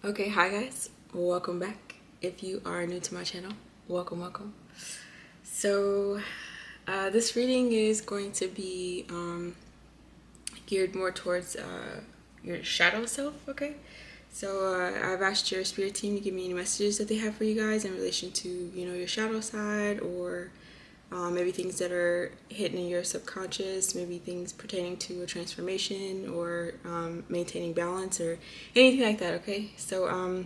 Okay, hi guys, welcome back. If you are new to my channel, welcome. So, this reading is going to be geared more towards your shadow self, okay? So, I've asked your spirit team to give me any messages that they have for you guys in relation to, your shadow side, or maybe things that are hidden in your subconscious, maybe things pertaining to a transformation or maintaining balance or anything like that, okay? So,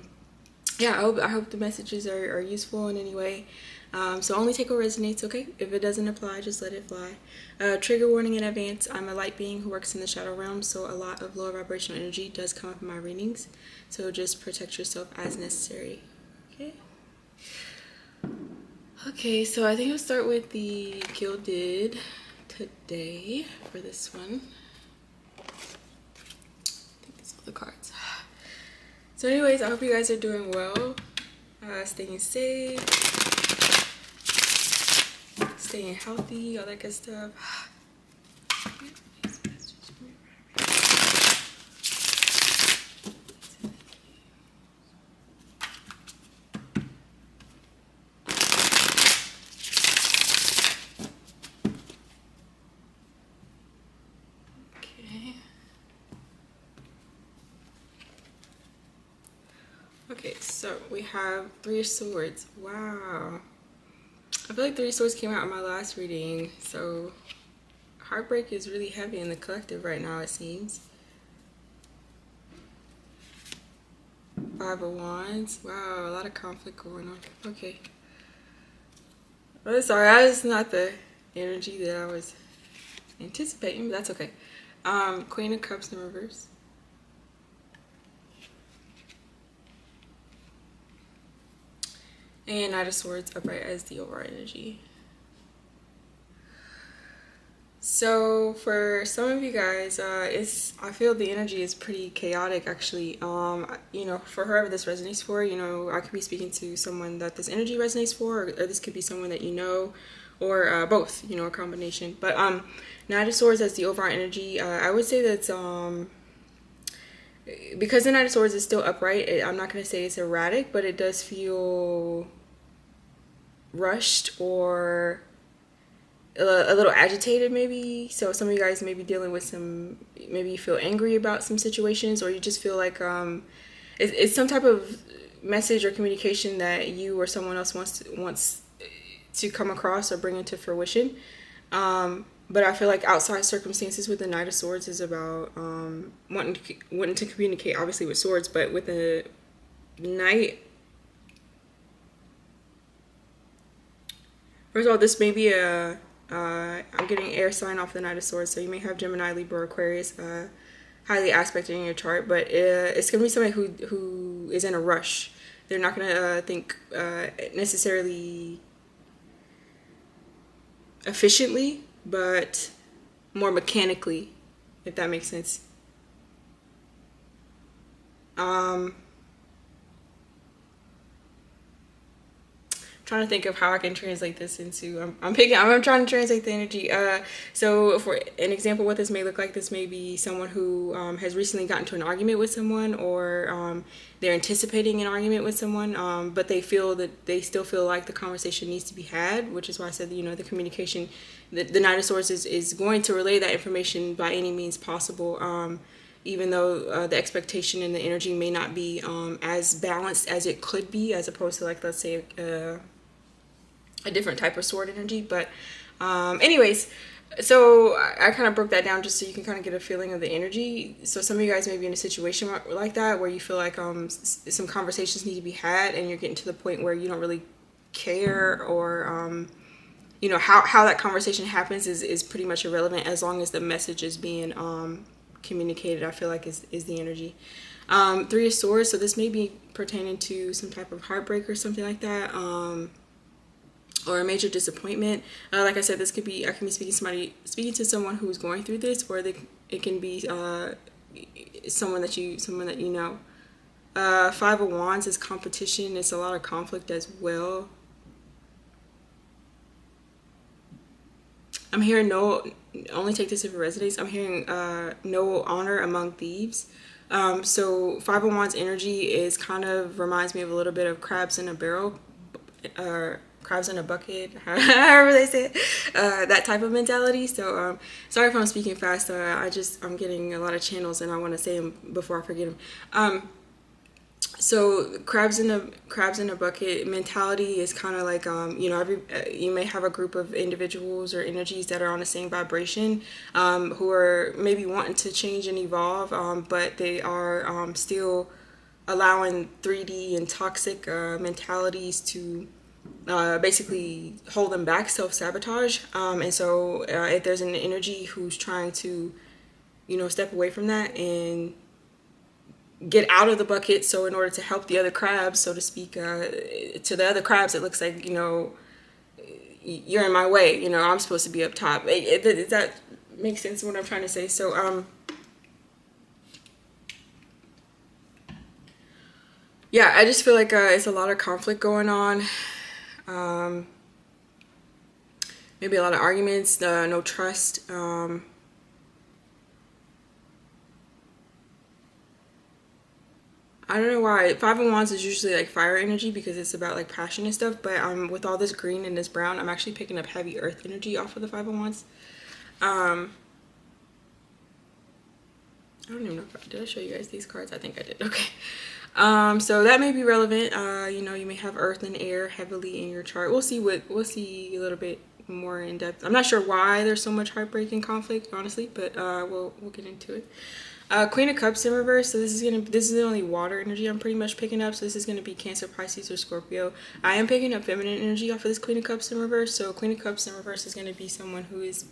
yeah, I hope the messages are useful in any way. So only take what resonates, okay? If it doesn't apply, just let it fly. Trigger warning in advance. I'm a light being who works in the shadow realm, so a lot of lower vibrational energy does come up in my readings. So just protect yourself as necessary, okay? Okay, so I think I'll start with the Gilded today for this one. I think these are the cards. So anyways, I hope you guys are doing well, staying safe, staying healthy, all that good stuff. Okay. Okay, so we have Three of Swords. Wow. I feel like Three of Swords came out in my last reading, so heartbreak is really heavy in the collective right now, it seems. Five of Wands. Wow, a lot of conflict going on. Okay. Oh, sorry, that's not the energy that I was anticipating, but that's okay. Queen of Cups in reverse. And Knight of Swords upright as the overall energy. So for some of you guys, I feel the energy is pretty chaotic actually. For whoever this resonates for, I could be speaking to someone that this energy resonates for, or this could be someone that you know, or both, a combination. But Knight of Swords as the overall energy, I would say that's because the Knight of Swords is still upright. I'm not gonna say it's erratic, but it does feel rushed or a little agitated maybe. So some of you guys may be dealing with maybe you feel angry about some situations, or you just feel like it's some type of message or communication that you or someone else wants to come across or bring into fruition. But I feel like outside circumstances with the Knight of Swords is about wanting to communicate, obviously with swords, but with the Knight. First of all, this may be I'm getting air sign off the Knight of Swords, so you may have Gemini, Libra, Aquarius highly aspected in your chart, but it's going to be somebody who is in a rush. They're not going to think necessarily efficiently, but more mechanically, if that makes sense. Trying to think of how I can translate this into. I'm trying to translate the energy. So for an example, what this may look like, this may be someone who has recently gotten to an argument with someone, or they're anticipating an argument with someone, but they still feel like the conversation needs to be had, which is why I said, the communication, the Knight of Swords is going to relay that information by any means possible. Even though the expectation and the energy may not be as balanced as it could be, as opposed to, like, let's say a different type of sword energy. But anyways, so I kind of broke that down just so you can kind of get a feeling of the energy. So some of you guys may be in a situation like that, where you feel like some conversations need to be had, and you're getting to the point where you don't really care, or how that conversation happens is pretty much irrelevant, as long as the message is being communicated, I feel like is the energy. Three of Swords, so this may be pertaining to some type of heartbreak or something like that, or a major disappointment. Like I said, I can be speaking to someone who's going through this, or it can be someone that you know. Five of Wands is competition. It's a lot of conflict as well. I'm hearing only take this if it resonates. I'm hearing no honor among thieves. So Five of Wands energy is kind of reminds me of a little bit of crabs in a barrel, crabs in a bucket, however they say it, that type of mentality. So sorry if I'm speaking fast. I'm getting a lot of channels and I want to say them before I forget them. So crabs in a bucket mentality is kind of like you may have a group of individuals or energies that are on the same vibration, who are maybe wanting to change and evolve, but they are still allowing 3D and toxic mentalities to basically hold them back, self-sabotage. And so if there's an energy who's trying to step away from that and get out of the bucket, so in order to help the other crabs, so to speak, to the other crabs, it looks like you're in my way, I'm supposed to be up top. Does that make sense what I'm trying to say? So yeah, I just feel like it's a lot of conflict going on, maybe a lot of arguments, no trust. I don't know why. Five of Wands is usually like fire energy because it's about like passion and stuff. But with all this green and this brown, I'm actually picking up heavy earth energy off of the Five of Wands. I don't even know did I show you guys these cards? I think I did. Okay. So that may be relevant. You may have earth and air heavily in your chart. We'll see a little bit more in depth. I'm not sure why there's so much heartbreak and conflict, honestly, but we'll get into it. Queen of Cups in reverse. So this is the only water energy I'm pretty much picking up. So this is gonna be Cancer, Pisces, or Scorpio. I am picking up feminine energy off of this Queen of Cups in reverse. So Queen of Cups in reverse is gonna be someone who is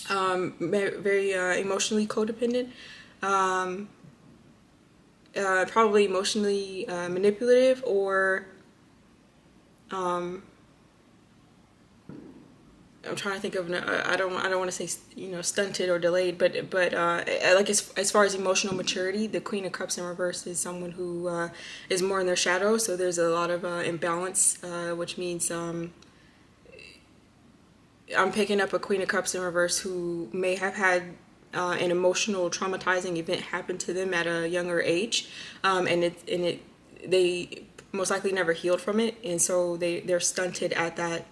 very emotionally codependent, probably emotionally manipulative, or I'm trying to think of I don't want to say stunted or delayed, but like as far as emotional maturity, the Queen of Cups in reverse is someone who is more in their shadow. So there's a lot of imbalance, which means I'm picking up a Queen of Cups in reverse who may have had an emotional traumatizing event happen to them at a younger age, and they most likely never healed from it, and so they're stunted at that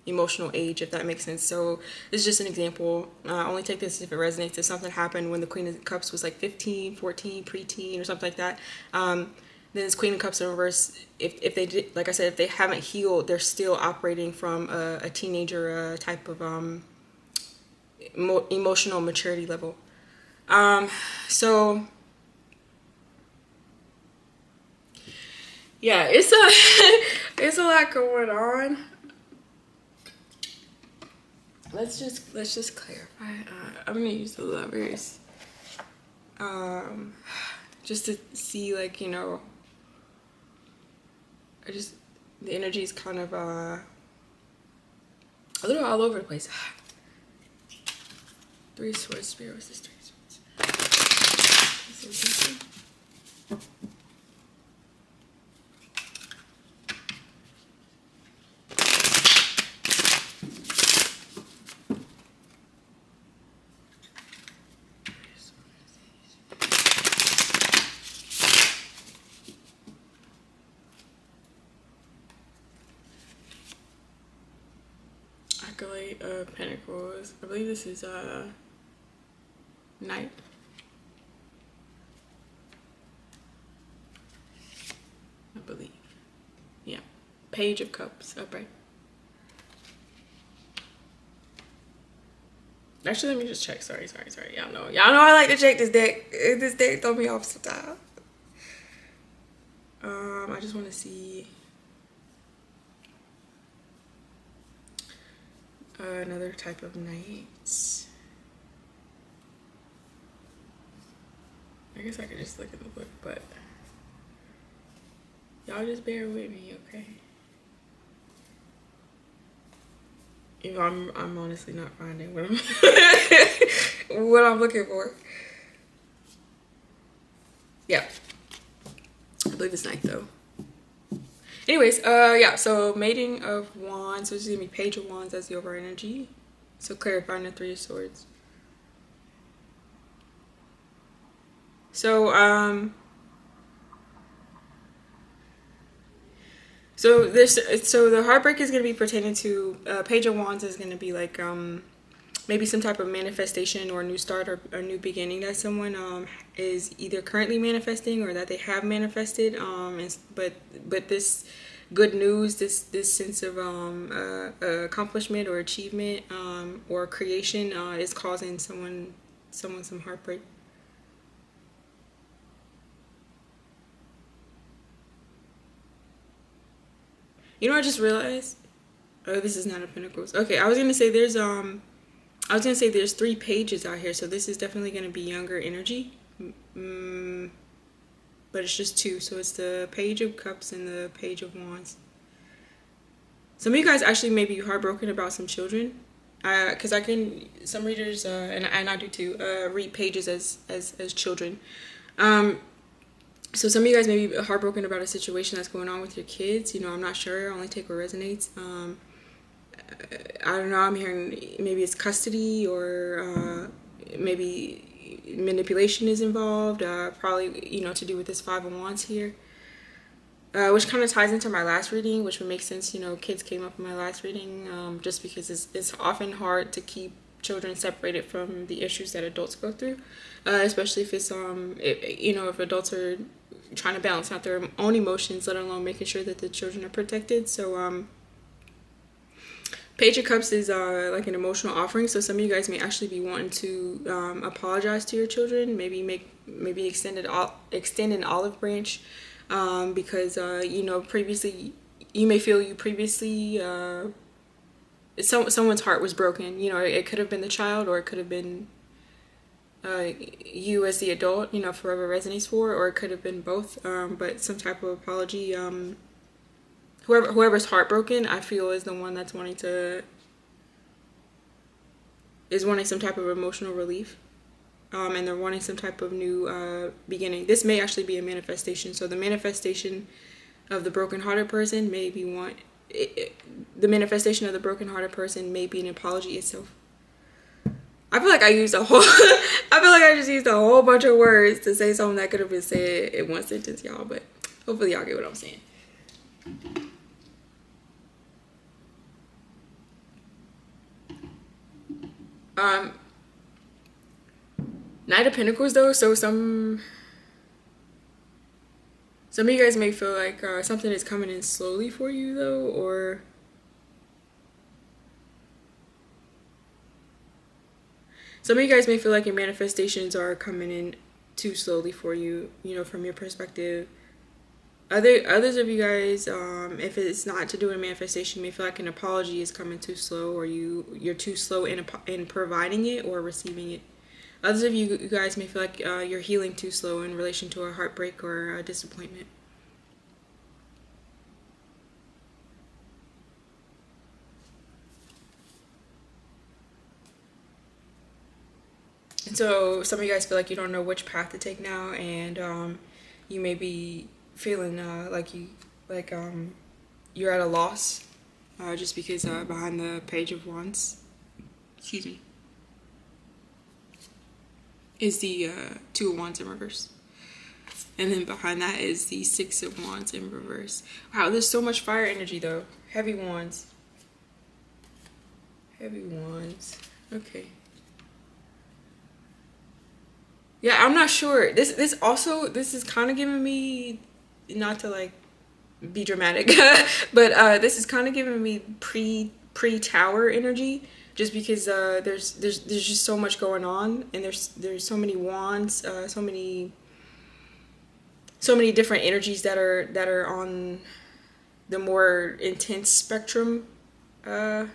emotional age, if that makes sense. So this is just an example. Only take this if it resonates. If something happened when the Queen of Cups was like 15, 14, preteen, or something like that, then this Queen of Cups in reverse, if they did, like I said, if they haven't healed, they're still operating from a teenager type of emotional maturity level. So yeah, it's a lot going on. Let's just clarify. I'm gonna use the Lovers, just to see, like, the energy is kind of a little all over the place. Three of Swords, Spirit, what's this? Three of Swords. Acolyte of Pentacles. I believe this is Knight. I believe. Yeah. Page of Cups. Upright. Actually, let me just check. Sorry. Y'all know I like to check this deck. This deck throw me off sometimes. I just want to see another type of knights. I guess I could just look at the book, but y'all just bear with me, okay? I'm honestly not finding what I'm what I'm looking for. Yeah, I believe it's Knight though. Anyways, yeah, so Maiden of Wands, so this is gonna be Page of Wands as the overall energy. So clarifying the Three of Swords. So so the heartbreak is going to be pertaining to Page of Wands is going to be like maybe some type of manifestation or a new start or a new beginning that someone is either currently manifesting or that they have manifested. But this good news, this sense of accomplishment or achievement or creation is causing someone some heartbreak. You know what I just realized? Oh, this is not a Pentacles. Okay, I was gonna say there's 3 pages out here, so this is definitely gonna be younger energy. Mm, but it's just 2, so it's the Page of Cups and the Page of Wands. Some of you guys actually may be heartbroken about some children, because I can some readers and I do too read pages as children. So some of you guys may be heartbroken about a situation that's going on with your kids. You know, I'm not sure. I only take what resonates. I don't know. I'm hearing maybe it's custody or maybe manipulation is involved. Probably, you know, to do with this Five of Wands here. Which kind of ties into my last reading, which would make sense. You know, kids came up in my last reading just because it's often hard to keep children separated from the issues that adults go through, especially if it's you know, if adults are trying to balance out their own emotions, let alone making sure that the children are protected. So Page of Cups is like an emotional offering, so some of you guys may actually be wanting to apologize to your children, maybe extend an olive branch, because you know, previously you may feel you previously someone's heart was broken. You know, it could have been the child, or it could have been you as the adult. You know, forever resonates for, or it could have been both. But some type of apology. Whoever's heartbroken, I feel, is the one that's wanting some type of emotional relief. And they're wanting some type of new beginning. This may actually be a manifestation. So the manifestation of the brokenhearted person may be the manifestation of the brokenhearted person may be an apology itself. I feel like I just used a whole bunch of words to say something that could have been said in one sentence, y'all. But hopefully y'all get what I'm saying. Knight of Pentacles though, so some of you guys may feel like something is coming in slowly for you though, or some of you guys may feel like your manifestations are coming in too slowly for you, you know, from your perspective. Others of you guys, if it's not to do with a manifestation, may feel like an apology is coming too slow, or you're too slow in providing it or receiving it. Others of you guys may feel like you're healing too slow in relation to a heartbreak or a disappointment. And so some of you guys feel like you don't know which path to take now, and you may be feeling you're at a loss, just because behind the Page of Wands, excuse me, is the Two of Wands in reverse. And then behind that is the Six of Wands in reverse. Wow, there's so much fire energy though. Heavy wands. Heavy wands. Okay. Yeah, I'm not sure. This is kind of giving me, not to like be dramatic, but this is kind of giving me pre-tower energy. Just because there's just so much going on, and there's so many wands, so many different energies that are on the more intense spectrum. If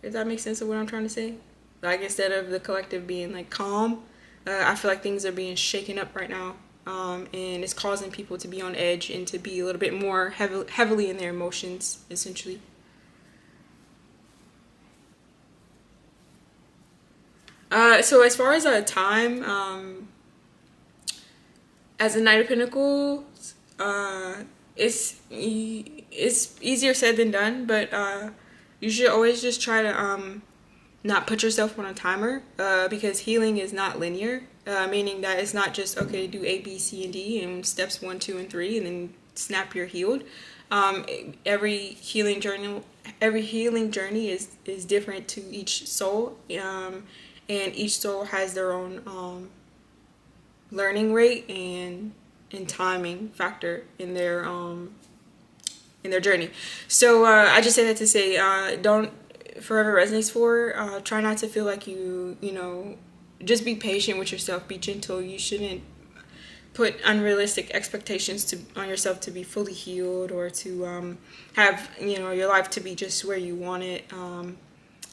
that makes sense of what I'm trying to say. Like, instead of the collective being like calm, I feel like things are being shaken up right now, and it's causing people to be on edge and to be a little bit more heavily in their emotions, essentially. So as far as time, as a Knight of Pentacles, it's easier said than done, but you should always just try to not put yourself on a timer, because healing is not linear. meaning that it's not just, okay, do A, B, C, and D, and steps 1, 2, and 3, and then snap, you're healed. Um, every healing journey, is different to each soul, and each soul has their own learning rate and timing factor in their journey. So I just say that to say, don't forever resonates for. Try not to feel like you know. Just be patient with yourself. Be gentle. You shouldn't put unrealistic expectations on yourself to be fully healed, or to have your life to be just where you want it.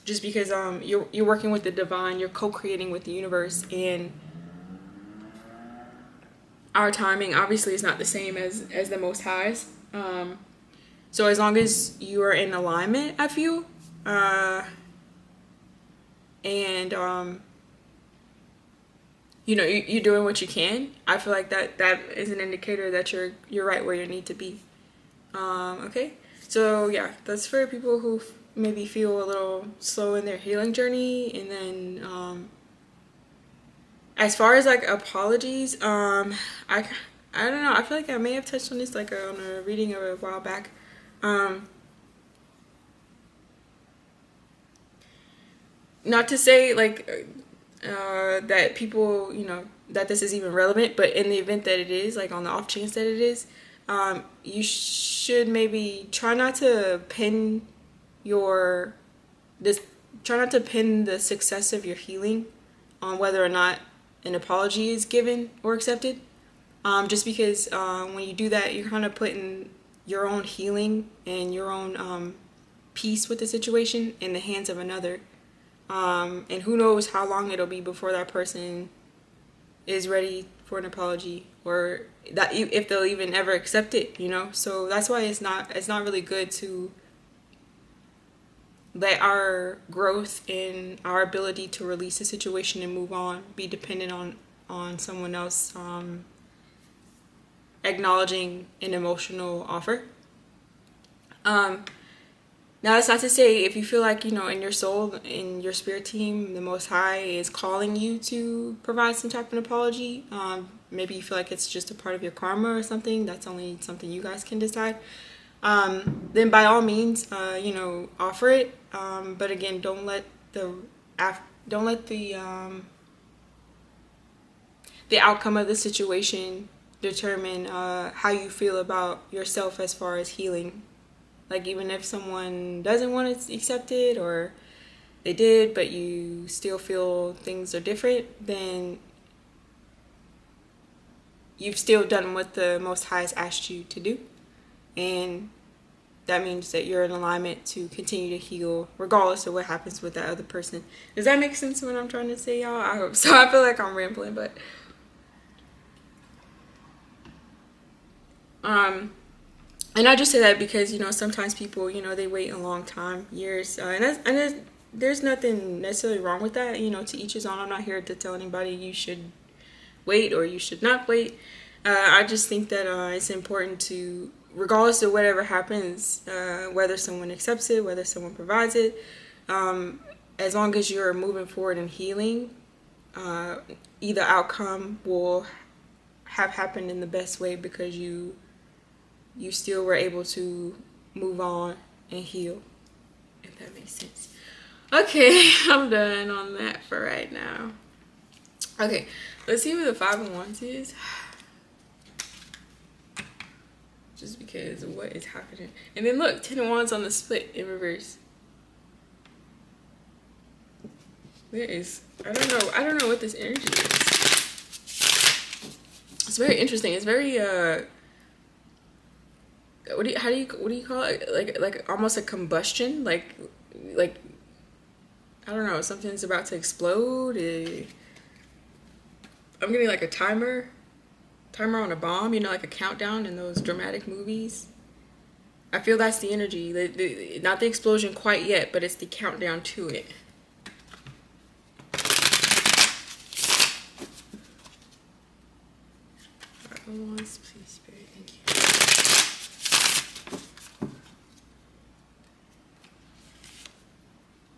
Just because you're working with the divine, you're co-creating with the universe, and our timing obviously is not the same as the Most High's. So as long as you are in alignment, I feel, and you're doing what you can, I feel like that is an indicator that you're right where you need to be. Okay, so yeah, that's for people who maybe feel a little slow in their healing journey. And then as far as like apologies, I don't know, I feel like I may have touched on this like on a reading a while back. Not to say like that people, that this is even relevant, but in the event that it is, like on the off chance that it is, you should maybe try not to pin the success of your healing on whether or not an apology is given or accepted. Just because when you do that, you're kind of putting your own healing and your own peace with the situation in the hands of another. And who knows how long it'll be before that person is ready for an apology, or that if they'll even ever accept it, So that's why it's not really good to let our growth and our ability to release a situation and move on be dependent on someone else acknowledging an emotional offer. Now, that's not to say if you feel like, in your soul, in your spirit team, the Most High is calling you to provide some type of apology. Maybe you feel like it's just a part of your karma or something. That's only something you guys can decide. Then by all means, offer it. But again, don't let the outcome of the situation determine how you feel about yourself as far as healing. Like, even if someone doesn't want to accept it, or they did, but you still feel things are different, then you've still done what the Most High has asked you to do. And that means that you're in alignment to continue to heal regardless of what happens with that other person. Does that make sense what I'm trying to say, y'all? I hope so. I feel like I'm rambling, but and I just say that because, sometimes people, they wait a long time, years, and there's nothing necessarily wrong with that. To each his own. I'm not here to tell anybody you should wait or you should not wait. I just think that it's important to, regardless of whatever happens, whether someone accepts it, whether someone provides it, as long as you're moving forward and healing, either outcome will have happened in the best way because you still were able to move on and heal, if that makes sense. Okay, I'm done on that for right now. Okay, let's see what the 5 of Wands is. Just because of what is happening. And then look, 10 of Wands on the split in reverse. I don't know what this energy is. It's very interesting. It's very what do you call it? Like almost a combustion, like I don't know, something's about to explode. I'm getting like a timer on a bomb, like a countdown in those dramatic movies. I feel that's the energy. Not the explosion quite yet, but it's the countdown to it. Please, Spirit, thank you.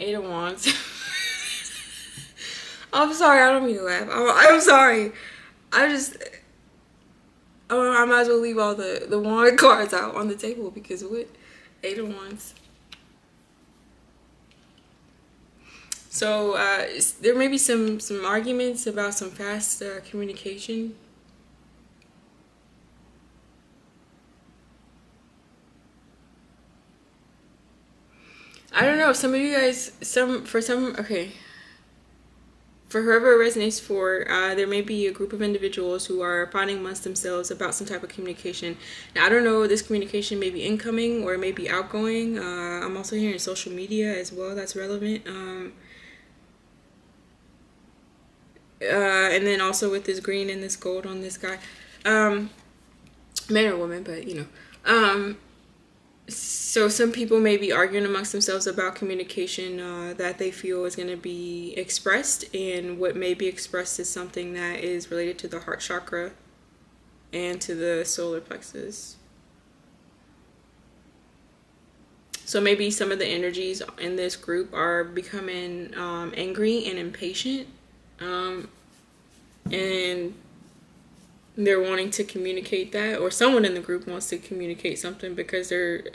Eight of Wands. I'm sorry. I don't mean to laugh. I'm sorry. I just. Oh, I might as well leave all the wand cards out on the table because what? Eight of Wands. So there may be some arguments about some fast communication. I don't know. Some of you guys, okay. For whoever it resonates for, there may be a group of individuals who are finding amongst themselves about some type of communication. Now, I don't know, this communication may be incoming or it may be outgoing. I'm also hearing social media as well. That's relevant. And then also with this green and this gold on this guy. Man or woman, but you know. So some people may be arguing amongst themselves about communication that they feel is going to be expressed, and what may be expressed is something that is related to the heart chakra and to the solar plexus. So maybe some of the energies in this group are becoming angry and impatient, and they're wanting to communicate that, or someone in the group wants to communicate something because they're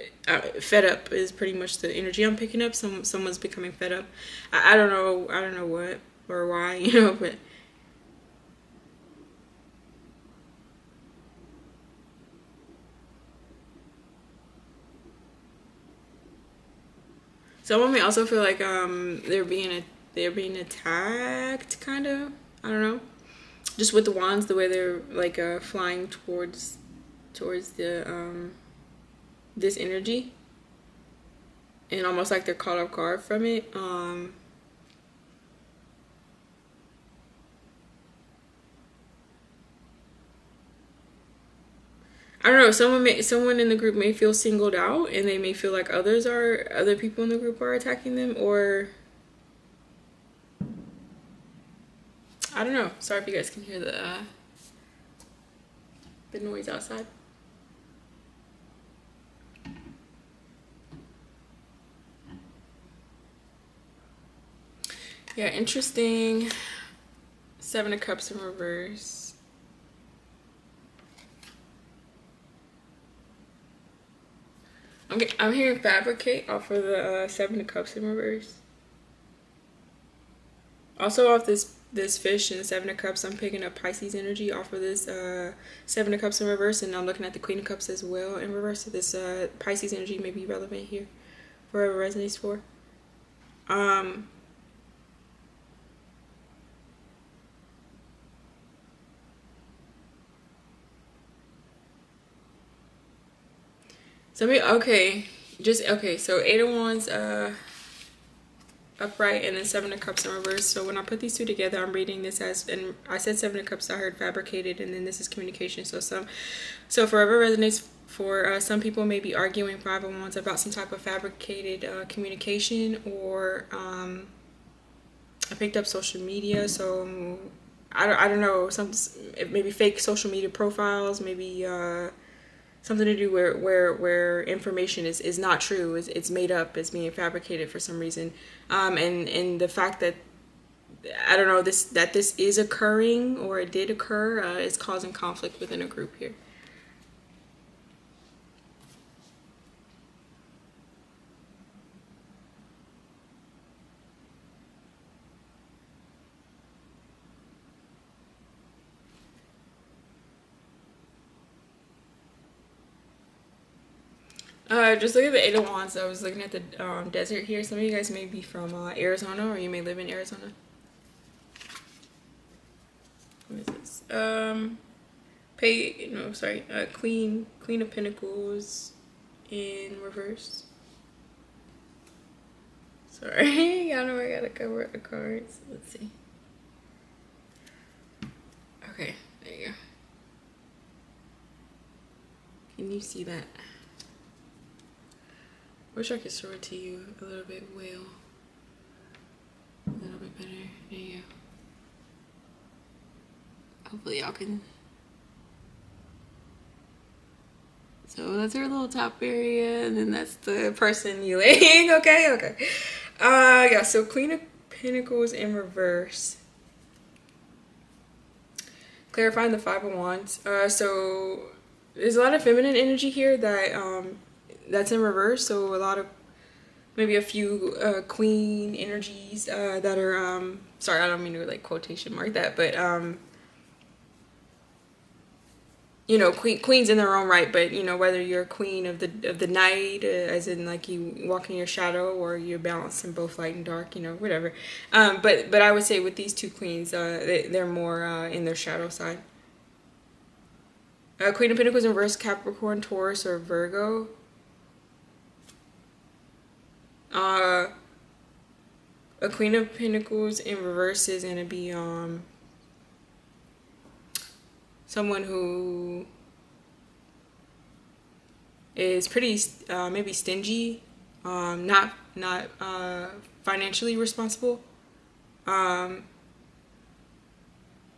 fed up is pretty much the energy I'm picking up. Someone's becoming fed up. I don't know what or why, you know, but someone may also feel like they're being attacked, kind of. I don't know. Just with the wands, the way they're like flying towards the this energy, and almost like they're caught off guard from it. I don't know. Someone in the group may feel singled out, and they may feel like other people in the group are attacking them, or I don't know. Sorry if you guys can hear the noise outside. Yeah, interesting. Seven of Cups in reverse. I'm hearing fabricate off of the Seven of Cups in reverse. Also off this fish and the Seven of Cups, I'm picking up Pisces energy off of this Seven of Cups in reverse, and I'm looking at the Queen of Cups as well in reverse. So this Pisces energy may be relevant here for whoever resonates for. So so Eight of Wands upright, and then Seven of Cups in reverse. So when I put these two together, I'm reading this as, and I said Seven of Cups, I heard fabricated, and then this is communication. So forever resonates for some people may be arguing Five of Wands about some type of fabricated communication, or I picked up social media. So I don't know, maybe fake social media profiles, maybe something to do where information is not true, it's made up, it's being fabricated for some reason, and the fact that I don't know that this is occurring or it did occur is causing conflict within a group here. Just look at the Eight of Wands. I was looking at the desert here. Some of you guys may be from Arizona, or you may live in Arizona. What is this? Queen of Pentacles in reverse. Sorry, y'all know I gotta cover up the cards. Let's see. Okay, there you go. Can you see that? Wish I could show it to you a little bit well. A little bit better. There you go. Hopefully y'all can. So that's her little top area, and then that's the person you laying. Okay. Yeah, so Queen of Pentacles in reverse. Clarifying the Five of Wands. So there's a lot of feminine energy here that's in reverse. So a lot of maybe a few queen energies that are sorry, I don't mean to like quotation mark that, but you know, queens in their own right, but you know, whether you're a queen of the night, as in like you walk in your shadow, or you're balanced in both light and dark, you know, whatever. But I would say with these two queens, they're more in their shadow side. Queen of Pentacles in reverse, Capricorn, Taurus, or Virgo. A Queen of Pentacles in reverse is gonna be someone who is pretty maybe stingy, not financially responsible,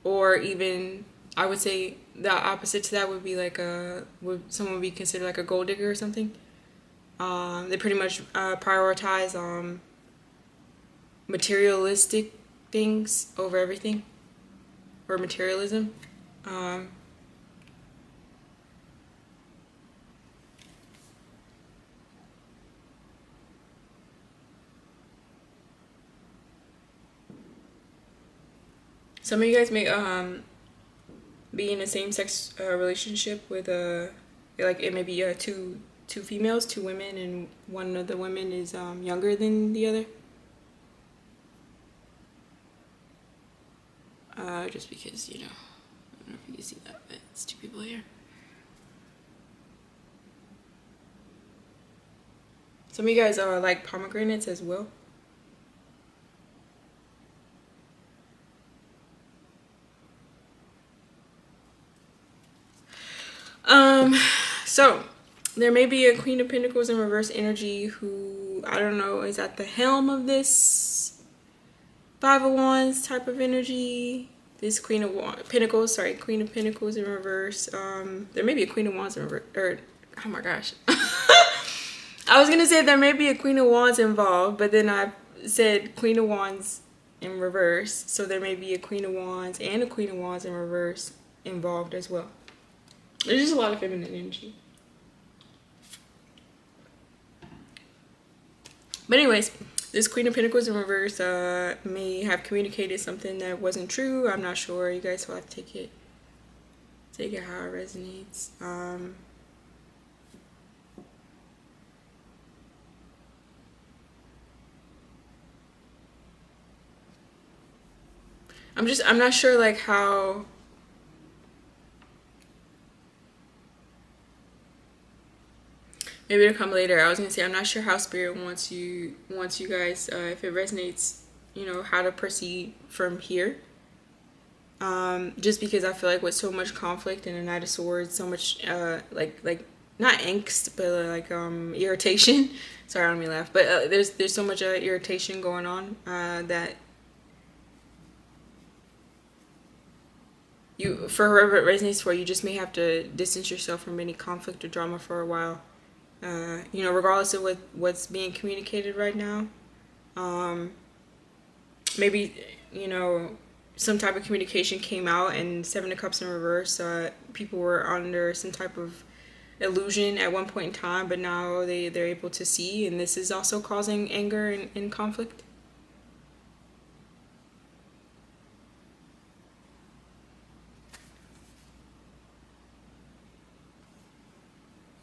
or even I would say the opposite to that would be like someone would be considered like a gold digger or something. They pretty much prioritize materialistic things over everything, or materialism. Some of you guys may be in a same-sex relationship with like it may be two females, two women, and one of the women is younger than the other. Just because, you know, I don't know if you can see that, but it's two people here. Some of you guys are like pomegranates as well. So there may be a Queen of Pentacles in reverse energy who, I don't know, is at the helm of this Five of Wands type of energy. This Queen of Pentacles in reverse. There may be a Queen of Wands in reverse, or, oh my gosh. I was gonna say there may be a Queen of Wands involved, but then I said Queen of Wands in reverse. So there may be a Queen of Wands and a Queen of Wands in reverse involved as well. There's just a lot of feminine energy. But anyways, this Queen of Pentacles in reverse may have communicated something that wasn't true. I'm not sure. You guys will have to take it how it resonates. I'm not sure like how. Maybe it'll come later. I was gonna say I'm not sure how Spirit wants you guys, if it resonates, you know, how to proceed from here. Just because I feel like with so much conflict and a Knight of Swords, so much like not angst, but like irritation. Sorry, I don't mean to laugh, but there's so much irritation going on that for whoever it resonates for, you just may have to distance yourself from any conflict or drama for a while. You know, regardless of what's being communicated right now. Maybe, you know, some type of communication came out, and Seven of Cups in reverse, people were under some type of illusion at one point in time, but now they're able to see, and this is also causing anger and conflict.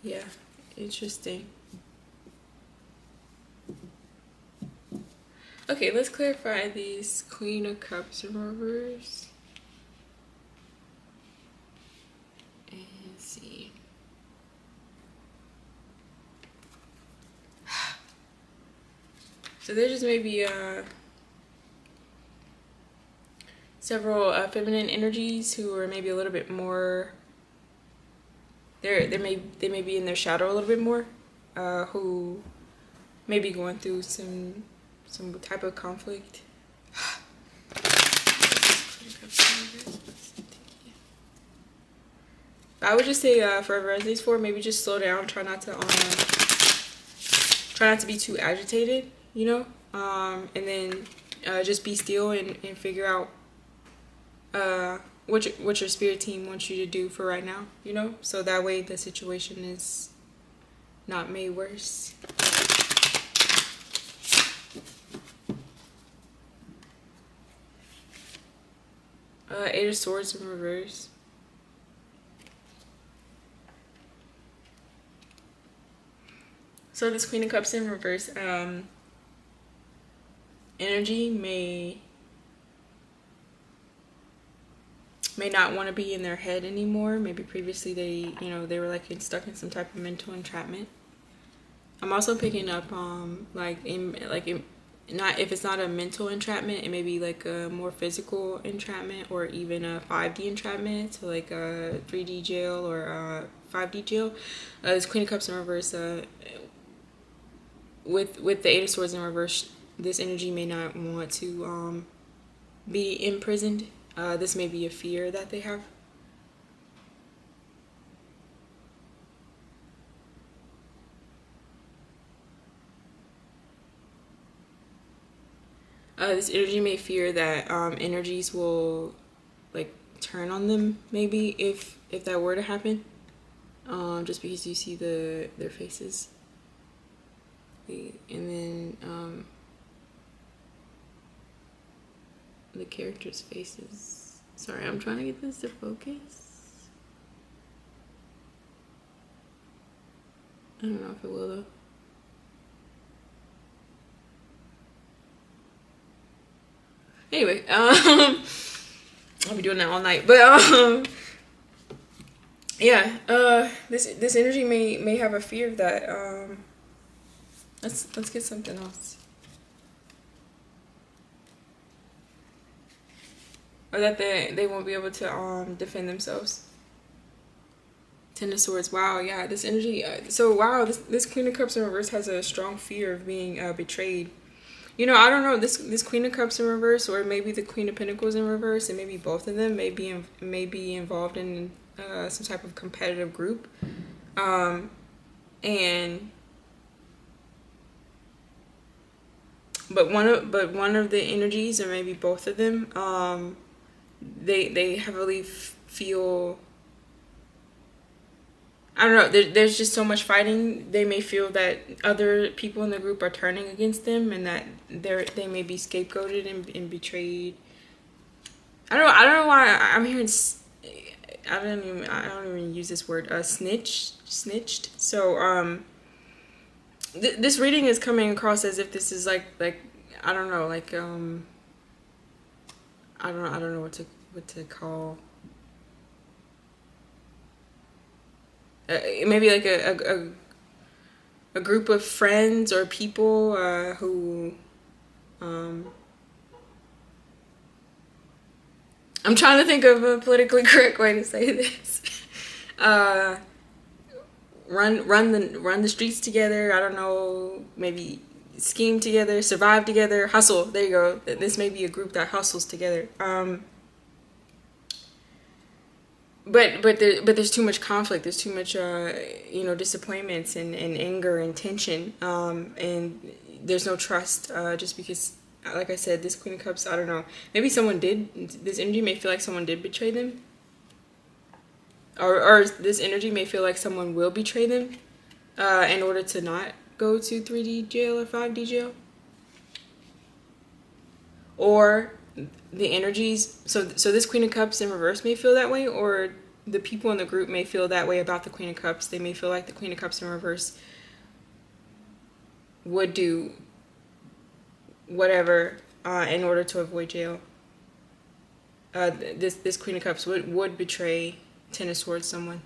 Yeah. Interesting. Okay, let's clarify these Queen of Cups in reverse. And see. So there just may be several feminine energies who are maybe a little bit more. They may be in their shadow a little bit more, who may be going through some type of conflict. But I would just say for resonates for, maybe just slow down, try not to be too agitated, you know, and then just be still and figure out what your spirit team wants you to do for right now, you know, so that way the situation is not made worse. Eight of Swords in reverse. So this Queen of Cups in reverse, energy may not want to be in their head anymore. Maybe previously they were like stuck in some type of mental entrapment. I'm also picking up not, if it's not a mental entrapment, it may be like a more physical entrapment or even a 5D entrapment, so like a 3D jail or a 5D jail. This Queen of Cups in reverse, with the Eight of Swords in reverse, this energy may not want to be imprisoned. This may be a fear that they have. This energy may fear that energies will like turn on them, maybe if that were to happen. Just because you see their faces. And then the characters' faces. Sorry, I'm trying to get this to focus. I don't know if it will though. Anyway, I'll be doing that all night. But yeah, this energy may have a fear of that. Let's get something else. Or that they won't be able to defend themselves. Ten of Swords. Wow, yeah, this energy. So wow, this Queen of Cups in reverse has a strong fear of being betrayed. You know, I don't know, this Queen of Cups in reverse, or maybe the Queen of Pentacles in reverse, and maybe both of them may be involved in some type of competitive group, and but one of the energies, or maybe both of them, they heavily feel. I don't know, there's just so much fighting. They may feel that other people in the group are turning against them, and that they may be scapegoated and betrayed. I don't know why I'm hearing. I don't even use this word. Snitched. So this reading is coming across as if this is like I don't know, like I don't know what to call. Maybe like a group of friends or people who I'm trying to think of a politically correct way to say this. Run the streets together. I don't know. Maybe scheme together, survive together, hustle. There you go. This may be a group that hustles together. But there's too much conflict. There's too much disappointments and anger and tension. And there's no trust. Just because, like I said, this Queen of Cups, I don't know. Maybe someone did. This energy may feel like someone did betray them. Or this energy may feel like someone will betray them in order to not go to 3D jail or 5D jail. Or the energies, so this Queen of Cups in reverse may feel that way, or the people in the group may feel that way about the Queen of Cups. They may feel like the Queen of Cups in reverse would do whatever in order to avoid jail. This Queen of Cups would betray Ten of Swords someone,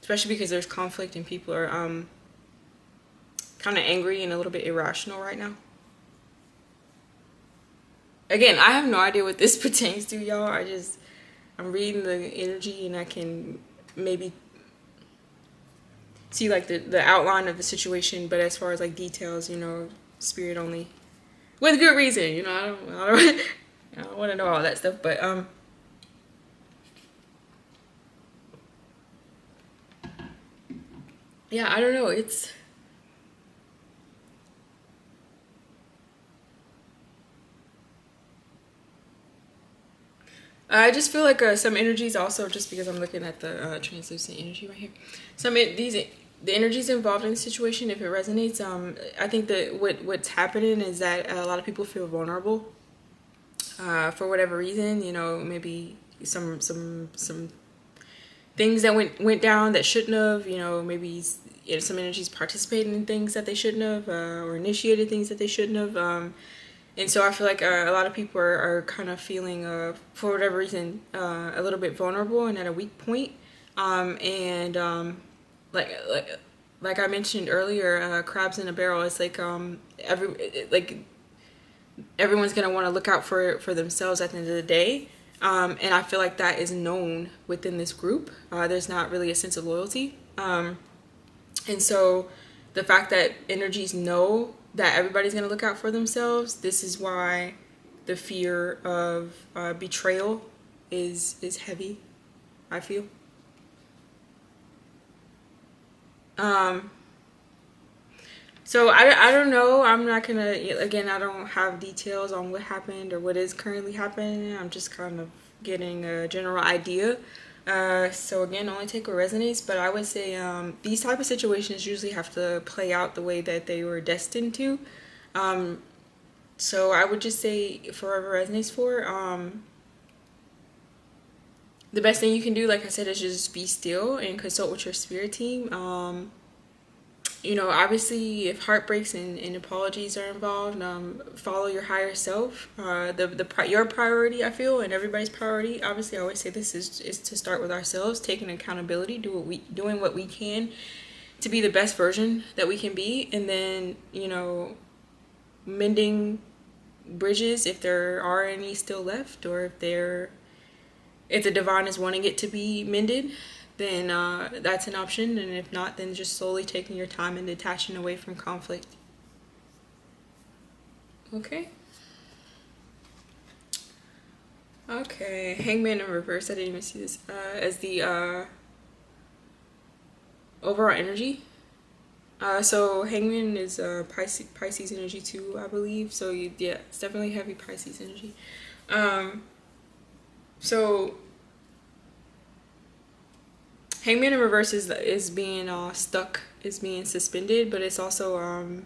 especially because there's conflict and people are kind of angry and a little bit irrational right now. Again, I have no idea what this pertains to, y'all. I'm reading the energy and I can maybe see like the outline of the situation, but as far as like details, spirit only, with good reason. I don't want to know all that stuff, but yeah, I don't know. It's I just feel like some energies also, just because I'm looking at the translucent energy right here. The energies involved in the situation, if it resonates, I think that what's happening is that a lot of people feel vulnerable for whatever reason. You know, maybe some things that went down that shouldn't have. You know, maybe some energies participating in things that they shouldn't have, or initiated things that they shouldn't have. And so I feel like a lot of people are kind of feeling, for whatever reason, a little bit vulnerable and at a weak point. And like like like I mentioned earlier, crabs in a barrel. It's like everyone's gonna want to look out for themselves at the end of the day. And I feel like that is known within this group. There's not really a sense of loyalty. And so the fact that energies know that everybody's going to look out for themselves, this is why the fear of betrayal is heavy, I feel. So I don't know. I'm not going to, again, I don't have details on what happened or what is currently happening. I'm just kind of getting a general idea. So again, only take what resonates, but I would say these type of situations usually have to play out the way that they were destined to. So I would just say, for whatever resonates for, the best thing you can do, like I said, is just be still and consult with your spirit team. You know, obviously, if heartbreaks and apologies are involved, follow your higher self. Your priority, I feel, and everybody's priority. Obviously, I always say this is to start with ourselves, taking accountability, doing what we can to be the best version that we can be, and then, you know, mending bridges if there are any still left, or if the divine is wanting it to be mended, then that's an option. And if not, then just slowly taking your time and detaching away from conflict. Okay. Okay, Hangman in reverse. I didn't even see this as the overall energy. So Hangman is Pisces energy too, I believe. So yeah, it's definitely heavy Pisces energy. So Hangman in reverse is being stuck, is being suspended, but it's also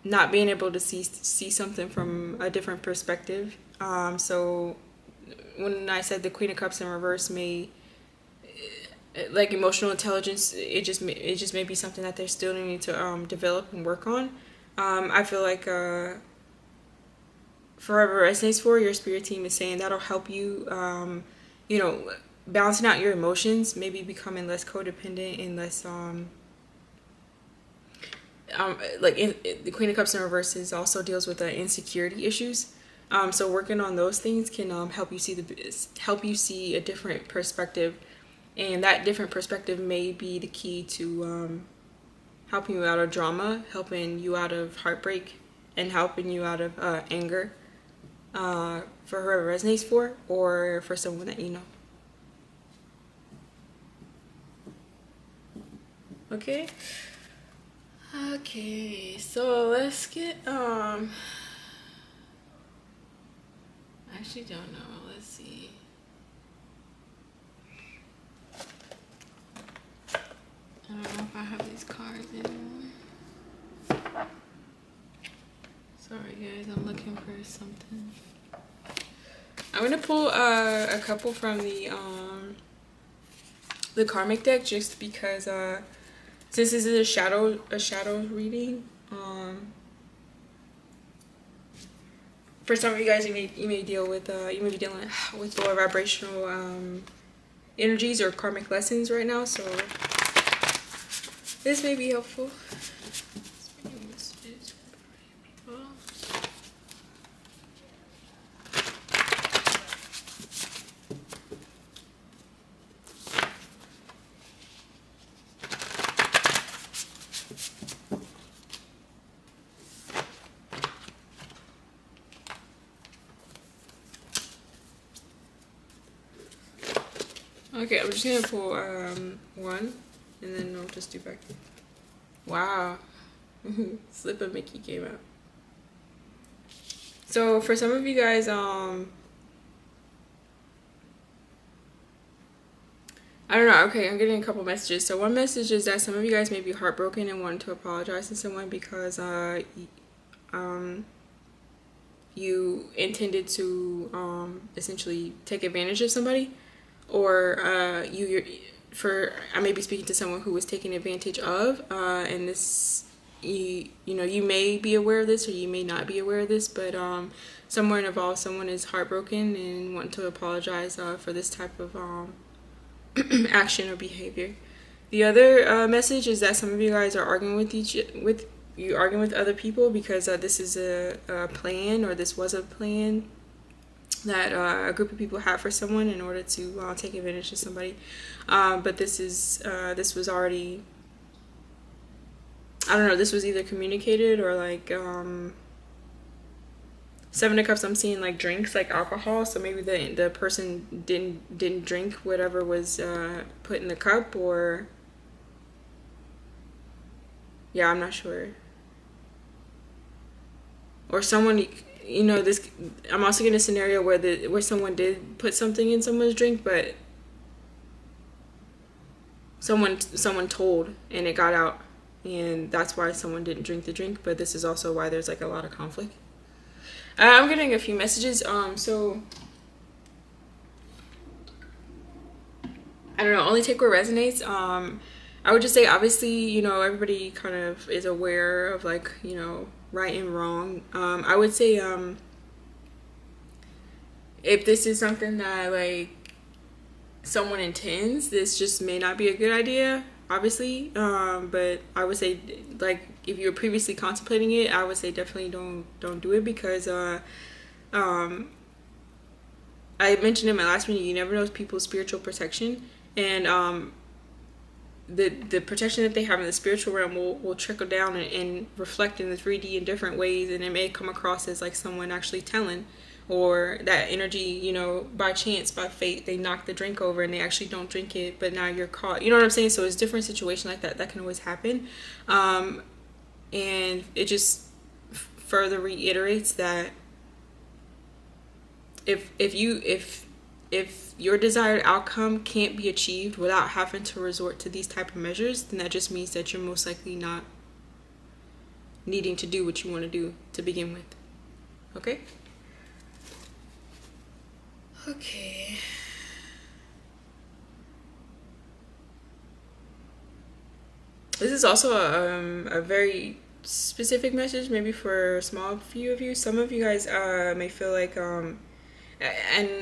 not being able to see something from a different perspective. So when I said the Queen of Cups in reverse may, like, emotional intelligence, it just may be something that they're still needing to develop and work on. I feel like forever resonates for your spirit team is saying that'll help you, you know, balancing out your emotions, maybe becoming less codependent and less the Queen of Cups in reverse also deals with insecurity issues. So working on those things can help you see a different perspective, and that different perspective may be the key to helping you out of drama, helping you out of heartbreak, and helping you out of anger, for whoever resonates for, or for someone that you know. Okay. Okay, so let's get I actually don't know. Let's see. I don't know if I have these cards anymore. Sorry guys, I'm looking for something. I'm gonna pull a couple from the karmic deck, just because since this is a shadow reading, for some of you guys, you may be dealing with lower vibrational energies or karmic lessons right now, so this may be helpful. Okay, I'm just gonna pull one, and then I'll just do back. Wow, Slip of Mickey came out. So for some of you guys, I don't know. Okay, I'm getting a couple messages. So one message is that some of you guys may be heartbroken and want to apologize to someone because um you intended to essentially take advantage of somebody, or you're for I may be speaking to someone who was taken advantage of, and this you know, you may be aware of this or you may not be aware of this, but somewhere involved, someone is heartbroken and want to apologize for this type of action or behavior. The other message is that some of you guys are arguing with other people because this is a plan, or this was a plan that a group of people have for someone in order to take advantage of somebody. But this was already, I don't know, this was either communicated or like Seven of Cups, I'm seeing like drinks, like alcohol. So maybe the person didn't drink whatever was put in the cup, or yeah, I'm not sure. Or someone, you know, this. I'm also getting a scenario where someone did put something in someone's drink, but someone told and it got out, and that's why someone didn't drink the drink. But this is also why there's like a lot of conflict. I'm getting a few messages. So I don't know. Only take what resonates. I would just say, obviously, you know, everybody kind of is aware of, like, you know, right and wrong. I would say, if this is something that like someone intends, this just may not be a good idea, obviously. But I would say, like, if you were previously contemplating it, I would say definitely don't do it, because I mentioned in my last meeting, you never know people's spiritual protection, and the protection that they have in the spiritual realm will trickle down and reflect in the 3D in different ways, and it may come across as like someone actually telling, or that energy, you know, by chance, by fate, they knock the drink over and they actually don't drink it, but now you're caught. You know what I'm saying? So it's different situation like that can always happen, and it just further reiterates that if your desired outcome can't be achieved without having to resort to these type of measures, then that just means that you're most likely not needing to do what you want to do to begin with. Okay? Okay. This is also a very specific message, maybe for a small few of you. Some of you guys may feel like, and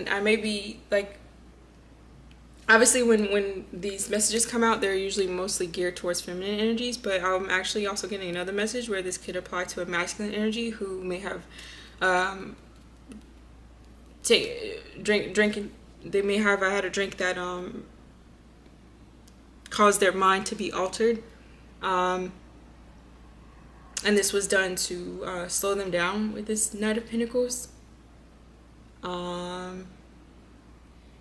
I may be like, obviously when these messages come out, they're usually mostly geared towards feminine energies, but I'm actually also getting another message where this could apply to a masculine energy who may have drinking. They may have had a drink that caused their mind to be altered, and this was done to slow them down with this Knight of Pentacles, and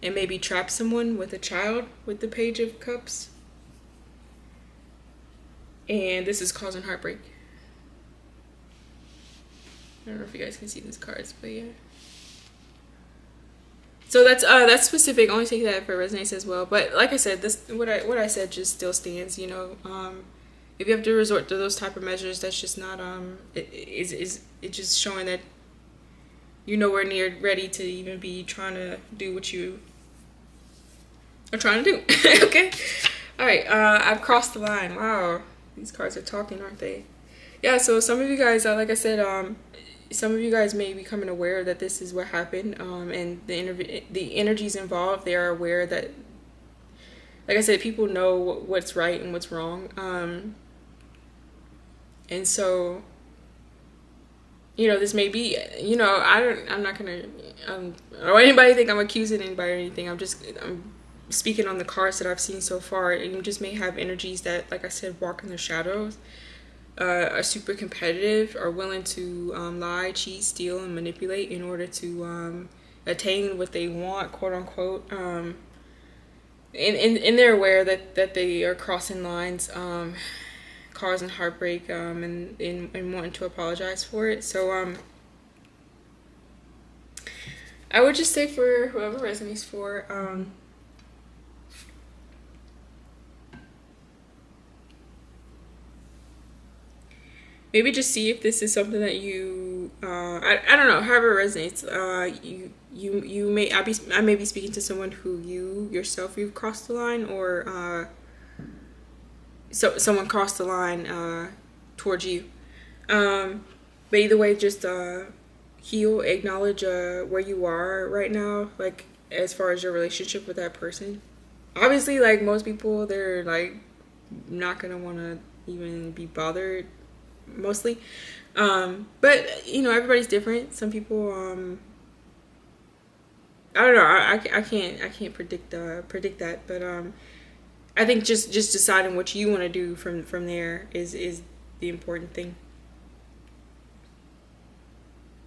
maybe trap someone with a child with the Page of Cups, and this is causing heartbreak. I don't know if you guys can see these cards, but yeah. So that's specific. Only take that if it resonates as well. But like I said, this what I said just still stands. You know, if you have to resort to those type of measures, that's just not it's just showing that you're nowhere near ready to even be trying to do what you are trying to do. Okay, all right. I've crossed the line. Wow, these cards are talking, aren't they? Yeah. So some of you guys, like I said, some of you guys may be becoming aware that this is what happened, and the energies involved, they are aware that, like I said, people know what's right and what's wrong, and so, you know, this may be, you know, I'm not gonna, I don't want anybody to think I'm accusing anybody or anything. I'm speaking on the cards that I've seen so far, and you just may have energies that, like I said, walk in the shadows. Are super competitive, are willing to lie, cheat, steal, and manipulate in order to attain what they want, quote unquote. And they're aware that they are crossing lines, causing heartbreak, and wanting to apologize for it. So I would just say, for whoever resonates for, maybe just see if this is something that you I don't know, however it resonates. You may I may be speaking to someone who you yourself you've crossed the line, or so someone crossed the line towards you. But either way, just heal, acknowledge where you are right now, like as far as your relationship with that person. Obviously, like most people, they're like not gonna want to even be bothered mostly. But you know, everybody's different. Some people, I don't know. I can't predict that. But I think just deciding what you want to do from there is the important thing.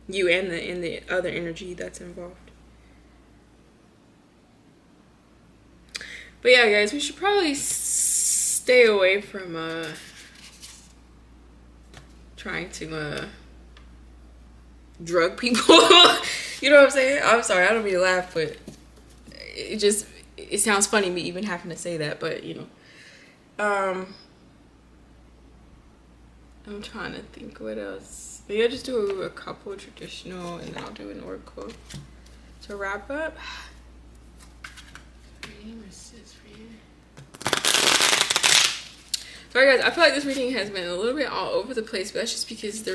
You and the other energy that's involved. But yeah, guys, we should probably stay away from trying to drug people. You know what I'm saying? I'm sorry, I don't mean to laugh, but it sounds funny me even having to say that. But you know, I'm trying to think what else. Maybe I'll just do a couple traditional, and then I'll do an oracle to wrap up. Sorry guys, I feel like this reading has been a little bit all over the place, but that's just because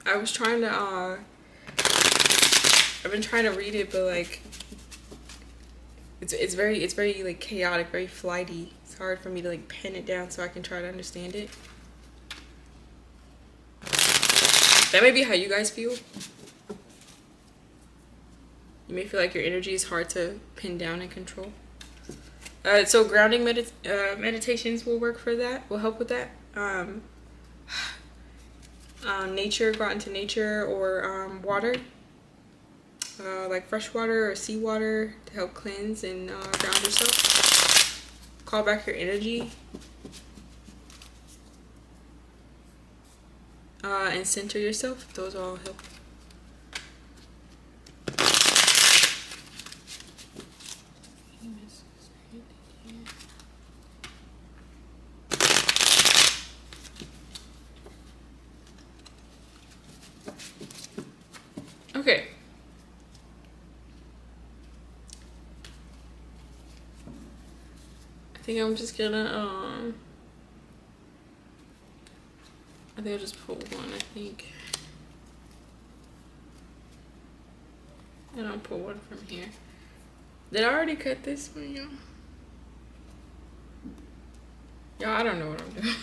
I was trying to I've been trying to read it, but like it's very like chaotic, very flighty. It's hard for me to like pen it down so I can try to understand it. That may be how you guys feel. You may feel like your energy is hard to pin down and control. So grounding meditations will work for that. Will help with that. Nature, go out into nature, or water, like fresh water or seawater, to help cleanse and ground yourself. Call back your energy. And center yourself. Those all help. Okay. I think I'm just gonna I think I'll just pull one, I think. And I'll pull one from here. Did I already cut this one, y'all? Y'all, I don't know what I'm doing.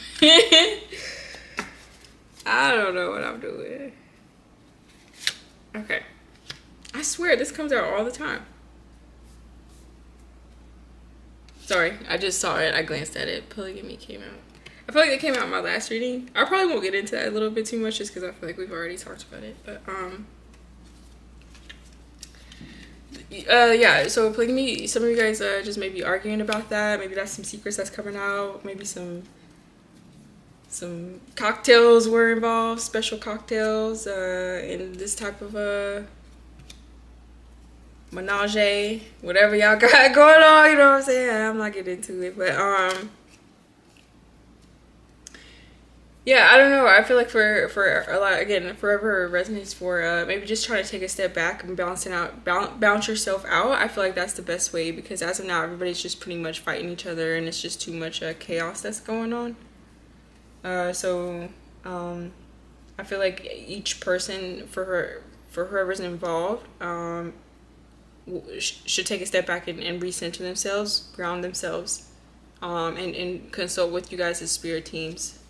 I don't know what I'm doing. Okay. I swear, this comes out all the time. Sorry, I just saw it. I glanced at it. Polygamy came out. I feel like it came out in my last reading. I probably won't get into that a little bit too much just because I feel like we've already talked about it. But, yeah, so polygamy, some of you guys just may be arguing about that. Maybe that's some secrets that's coming out. Maybe some cocktails were involved, special cocktails, in this type of menage, whatever y'all got going on, you know what I'm saying? I'm not getting into it, but yeah, I don't know. I feel like for a lot, again, forever resonates for maybe just trying to take a step back and balance yourself out. I feel like that's the best way, because as of now, everybody's just pretty much fighting each other, and it's just too much chaos that's going on. So I feel like each person, for whoever's involved, should take a step back and recenter themselves, ground themselves, and consult with you guys as spirit teams.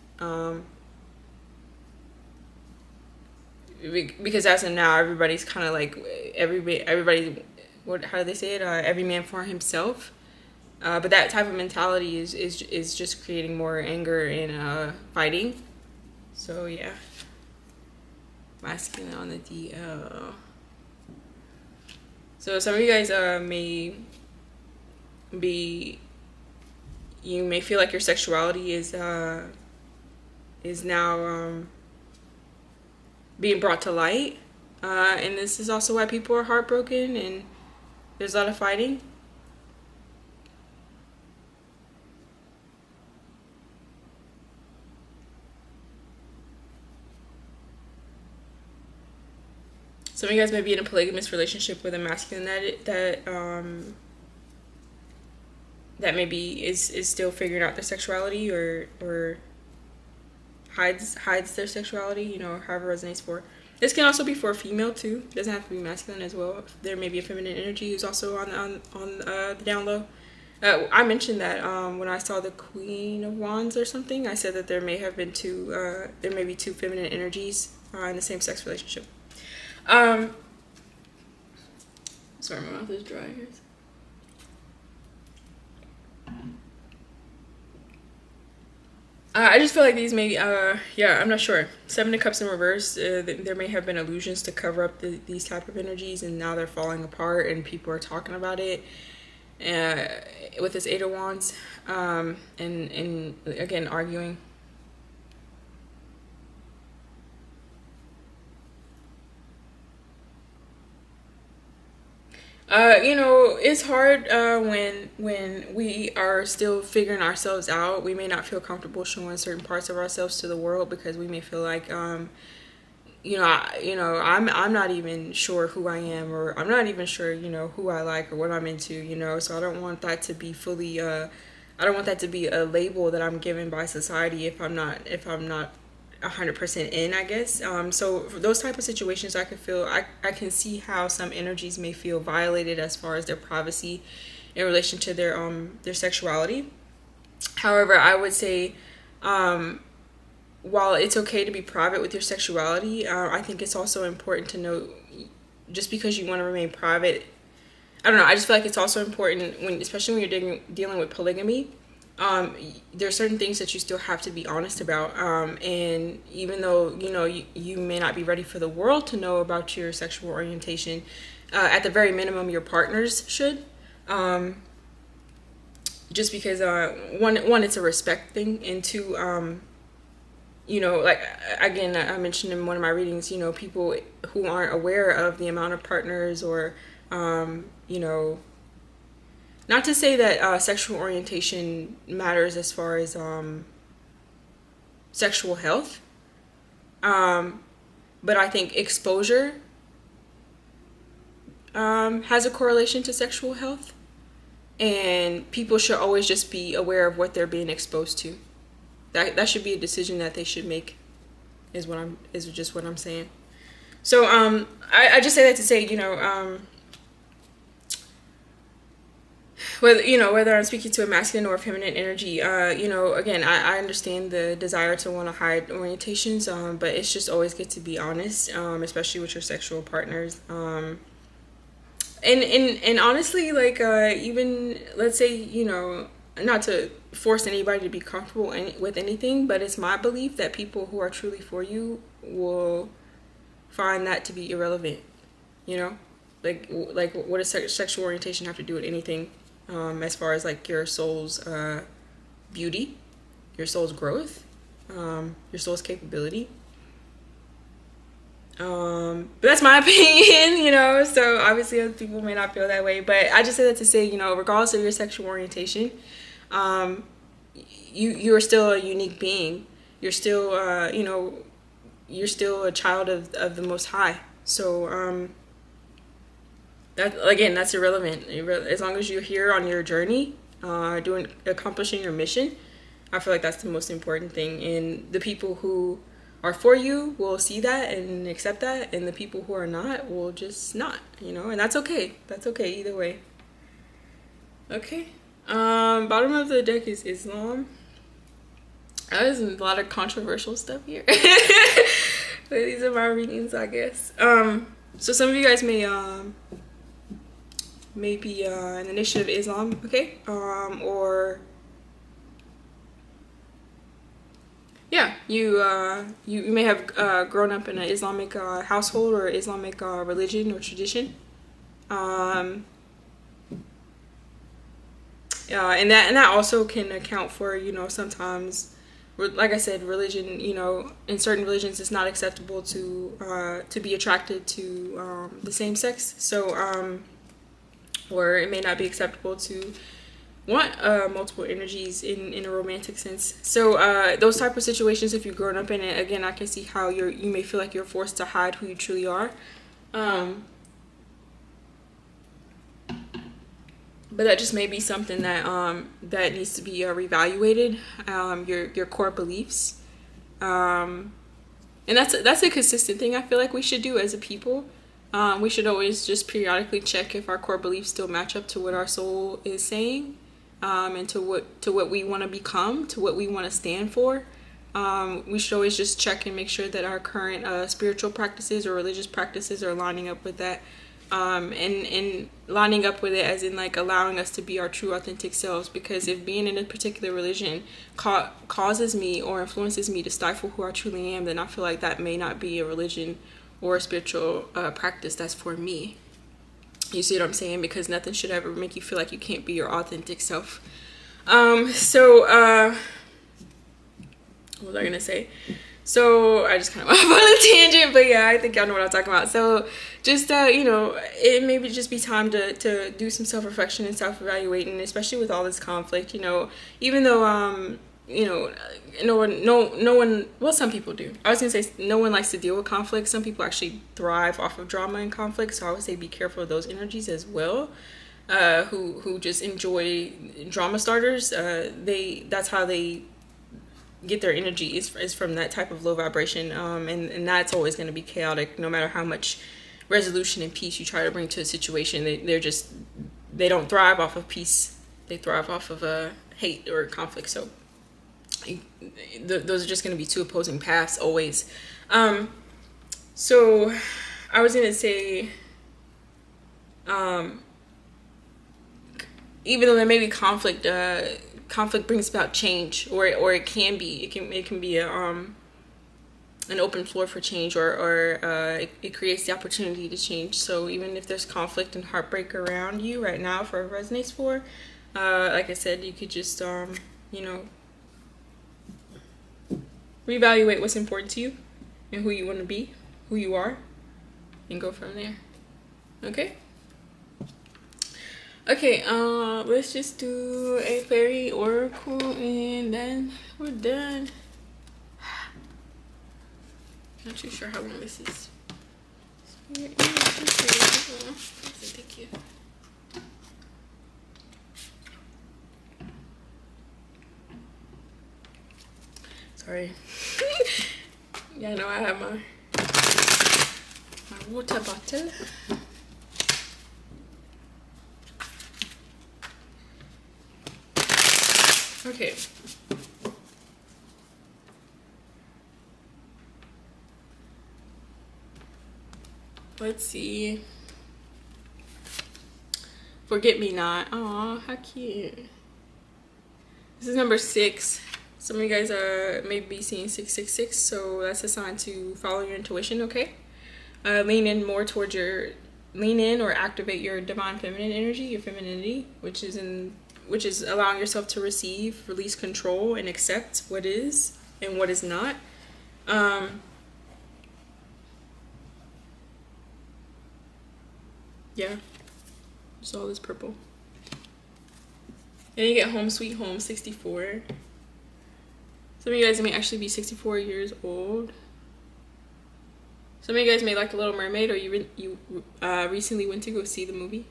Because as of now, everybody's kind of like everybody. How do they say it? Every man for himself. But that type of mentality is just creating more anger and fighting. So yeah, masculine on the DL. So some of you guys may feel like your sexuality is now being brought to light, and this is also why people are heartbroken and there's a lot of fighting. Some of you guys may be in a polygamous relationship with a masculine that maybe is still figuring out their sexuality, or hides their sexuality, you know, however it resonates for. This can also be for a female too. It doesn't have to be masculine as well. There may be a feminine energy who's also on the down low. I mentioned that when I saw the Queen of Wands or something, I said that there may be two feminine energies in the same sex relationship. Sorry, my mouth is dry here. I just feel like these may, I'm not sure. Seven of Cups in reverse, there may have been illusions to cover up these type of energies, and now they're falling apart, and people are talking about it. With this Eight of Wands, and again, arguing. You know, it's hard when we are still figuring ourselves out. We may not feel comfortable showing certain parts of ourselves to the world because we may feel like, I'm not even sure who I am, or I'm not even sure, who I like or what I'm into, So I don't want that to be fully. I don't want that to be a label that I'm given by society if I'm not 100% in, I guess. So for those type of situations, I can see how some energies may feel violated as far as their privacy in relation to their sexuality. However, I would say, while it's okay to be private with your sexuality, I think it's also important to note, just because you want to remain private, I don't know, I just feel like it's also important especially when you're dealing with polygamy. There are certain things that you still have to be honest about, and even though you may not be ready for the world to know about your sexual orientation, at the very minimum your partners should, just because one it's a respect thing, and two, like again, I mentioned in one of my readings, people who aren't aware of the amount of partners, or not to say that sexual orientation matters as far as sexual health, but I think exposure has a correlation to sexual health, and people should always just be aware of what they're being exposed to. That should be a decision that they should make, is just what I'm saying. So I just say that to say, whether I'm speaking to a masculine or a feminine energy, again, I understand the desire to want to hide orientations, but it's just always good to be honest, especially with your sexual partners. And honestly, like, even, let's say, not to force anybody to be comfortable with anything, but it's my belief that people who are truly for you will find that to be irrelevant, like what does sexual orientation have to do with anything, as far as like your soul's beauty, your soul's growth, your soul's capability. But that's my opinion, so obviously other people may not feel that way, but I just say that to say, regardless of your sexual orientation, you're still a unique being. You're still, you're still a child of the Most High. So, that's irrelevant. As long as you're here on your journey, accomplishing your mission, I feel like that's the most important thing. And the people who are for you will see that and accept that, and the people who are not will just not, and that's okay. That's okay either way. Okay. Bottom of the deck is Islam. There's a lot of controversial stuff here. But these are my readings, I guess. So some of you guys may be an initiative of Islam, okay? Or yeah, you may have grown up in an Islamic household or Islamic religion or tradition. And that also can account for, sometimes, like I said, religion, in certain religions it's not acceptable to be attracted to the same sex. So, or it may not be acceptable to want multiple energies in a romantic sense. So those type of situations, if you've grown up in it, again, I can see how you may feel like you're forced to hide who you truly are. Um, but that just may be something that that needs to be reevaluated. Your core beliefs, and that's a consistent thing I feel like we should do as a people. We should always just periodically check if our core beliefs still match up to what our soul is saying, and to what we want to become, to what we want to stand for. We should always just check and make sure that our current spiritual practices or religious practices are lining up with that. And lining up with it as in like allowing us to be our true authentic selves, because if being in a particular religion causes me or influences me to stifle who I truly am, then I feel like that may not be a religion or a spiritual practice that's for me. You see what I'm saying? Because nothing should ever make you feel like you can't be your authentic self. What was I gonna say? So I just kind of went off on a tangent, but yeah, I think y'all know what I'm talking about. So just it maybe just be time to do some self-reflection and self-evaluating, especially with all this conflict. Even though no one, well, some people do. I was gonna say no one likes to deal with conflict. Some people actually thrive off of drama and conflict, so I would say be careful of those energies as well. Who just enjoy drama starters. That's how they get their energy is from that type of low vibration, and that's always going to be chaotic no matter how much resolution and peace you try to bring to a situation. They don't thrive off of peace, they thrive off of hate or conflict. So those are just going to be two opposing paths always. So I was going to say, even though there may be conflict brings about change, or it can be an open floor for change, or it creates the opportunity to change. So even if there's conflict and heartbreak around you right now for resonates for, like I said, you could just reevaluate what's important to you and who you want to be, who you are, and go from there. Okay, let's just do a fairy oracle and then we're done. Not too sure how long this is. Thank you. Sorry. Yeah, no, I have my water bottle. Okay. Let's see. Forget Me Not. Aw, how cute. This is number 6. Some of you guys may be seeing 666, so that's a sign to follow your intuition, okay? Lean in or activate your divine feminine energy, your femininity, which is allowing yourself to receive, release control, and accept what is and what is not. Yeah, just all this purple. And you get Home Sweet Home 64. Some of you guys may actually be 64 years old. Some of you guys may like The Little Mermaid, or you recently went to go see the movie.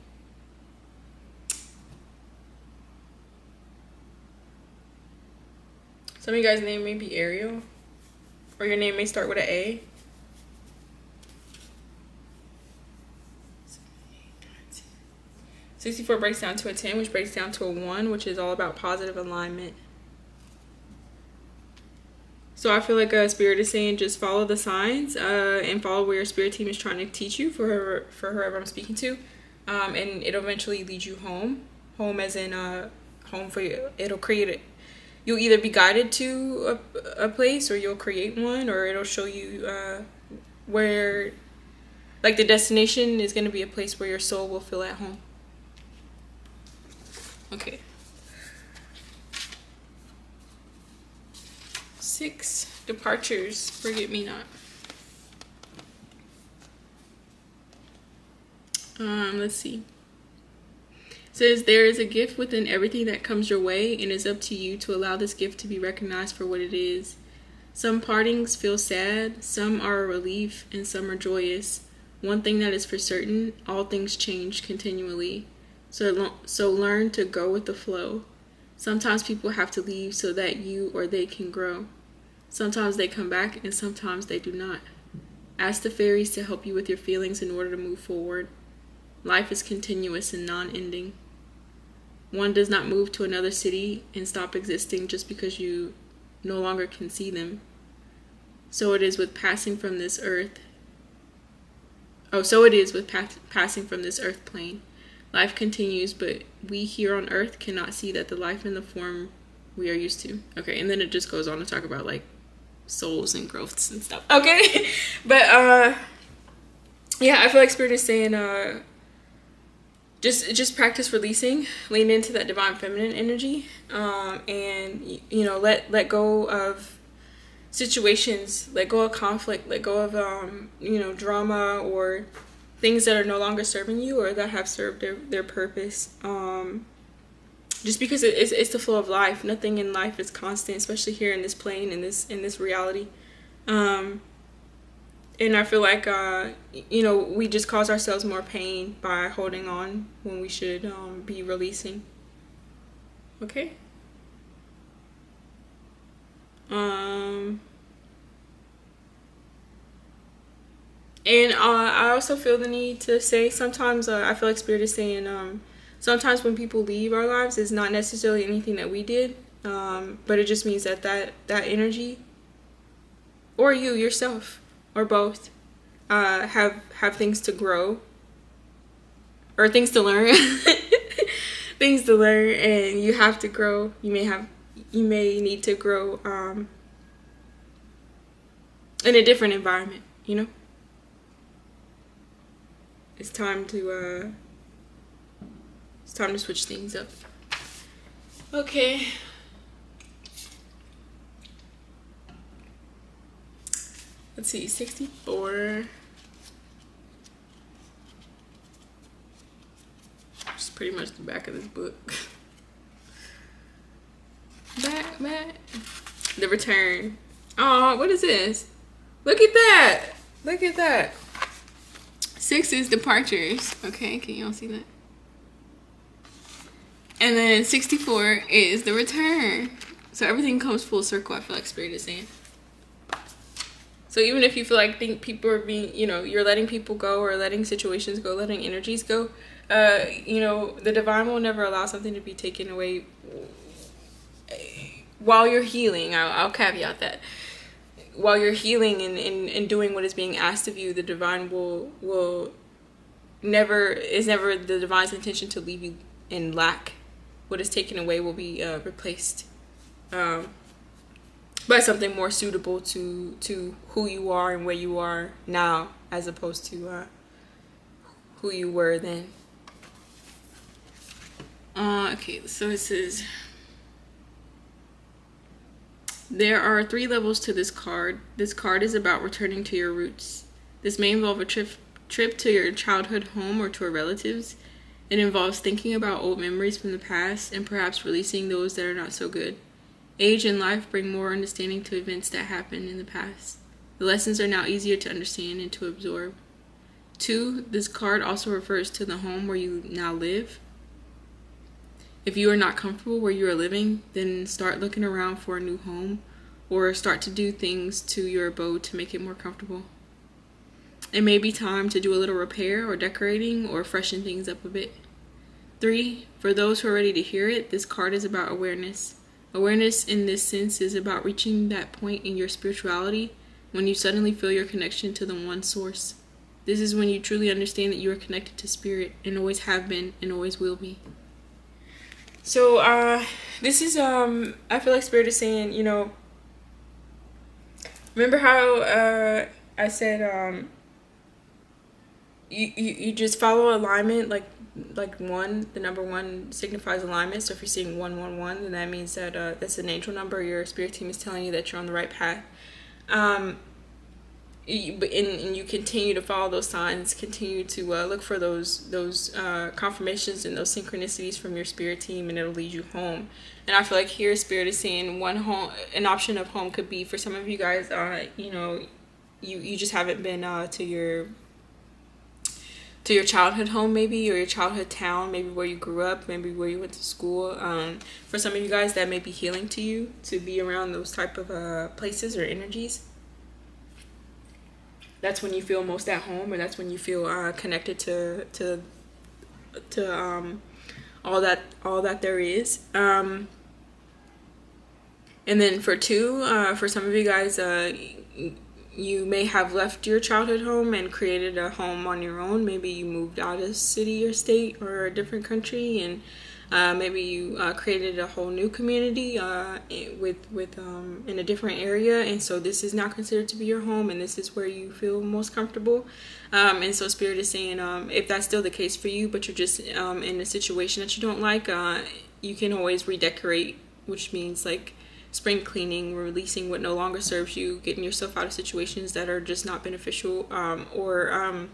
Some of you guys' name may be Ariel, or your name may start with an A. 64 breaks down to a 10, which breaks down to a 1, which is all about positive alignment. So I feel like Spirit is saying just follow the signs and follow where your spirit team is trying to teach you for whoever I'm speaking to. And it'll eventually lead you home. Home as in home for you. It'll create it. You'll either be guided to a place, or you'll create one, or it'll show you where, like, the destination is going to be a place where your soul will feel at home. Okay. 6 departures, Forget Me Not. Let's see. It says there is a gift within everything that comes your way, and it's up to you to allow this gift to be recognized for what it is. Some partings feel sad, some are a relief, and some are joyous. One thing that is for certain, all things change continually. So learn to go with the flow. Sometimes people have to leave so that you or they can grow. Sometimes they come back and sometimes they do not. Ask the fairies to help you with your feelings in order to move forward. Life is continuous and non-ending. One does not move to another city and stop existing just because you no longer can see them. So it is with passing from this earth. So it is with passing from this earth plane. Life continues, but we here on earth cannot see that the life in the form we are used to. Okay, and then it just goes on to talk about like souls and growths and stuff. Okay, but yeah, I feel like Spirit is saying just practice releasing, lean into that divine feminine energy, and let go of situations, let go of conflict, let go of drama or things that are no longer serving you or that have served their purpose. Just because it's the flow of life. Nothing in life is constant, especially here in this plane, in this reality. And I feel like we just cause ourselves more pain by holding on when we should be releasing. Okay. And I also feel the need to say sometimes I feel like Spirit is saying sometimes when people leave our lives, it's not necessarily anything that we did, but it just means that energy, or you yourself, or both, have things to grow, or things to learn, things to learn, and you have to grow. You may need to grow in a different environment. It's time to switch things up. Okay. Let's see, 64. It's pretty much the back of this book. Back. The Return. Oh, what is this? Look at that. 6 is Departures. Okay, can y'all see that? And then 64 is The Return. So everything comes full circle, I feel like Spirit is saying. So even if you feel like people are being, you're letting people go or letting situations go, letting energies go, the divine will never allow something to be taken away while you're healing. I'll caveat that. While you're healing and doing what is being asked of you, the divine will never the divine's intention to leave you in lack. What is taken away will be replaced by something more suitable to who you are and where you are now, as opposed to who you were then. Okay, so it says there are 3 levels to this card. This card is about returning to your roots. This may involve a trip to your childhood home or to a relative's. It involves thinking about old memories from the past and perhaps releasing those that are not so good. Age and life bring more understanding to events that happened in the past. The lessons are now easier to understand and to absorb. 2, this card also refers to the home where you now live. If you are not comfortable where you are living, then start looking around for a new home or start to do things to your abode to make it more comfortable. It may be time to do a little repair or decorating or freshen things up a bit. 3, for those who are ready to hear it, this card is about awareness. Awareness in this sense is about reaching that point in your spirituality when you suddenly feel your connection to the one source. This is when you truly understand that you are connected to Spirit and always have been and always will be. So this is I feel like Spirit is saying, remember how I said you just follow alignment, like 1, the number 1 signifies alignment. So if you're seeing 111, then that means that that's an angel number. Your spirit team is telling you that you're on the right path. And you continue to follow those signs, continue to look for those confirmations and those synchronicities from your spirit team, and it'll lead you home. And I feel like here Spirit is saying an option of home could be, for some of you guys, you just haven't been to to your childhood home, maybe, or your childhood town, maybe where you grew up, maybe where you went to school. For some of you guys, that may be healing to you, to be around those type of places or energies. That's when you feel most at home, or that's when you feel connected to all that there is. And then for two, for some of you guys, you may have left your childhood home and created a home on your own. Maybe you moved out of city or state or a different country, and maybe you created a whole new community in a different area, and so this is now considered to be your home, and this is where you feel most comfortable. And so Spirit is saying, if that's still the case for you, but you're just in a situation that you don't like, you can always redecorate, which means like spring cleaning, releasing what no longer serves you, getting yourself out of situations that are just not beneficial, or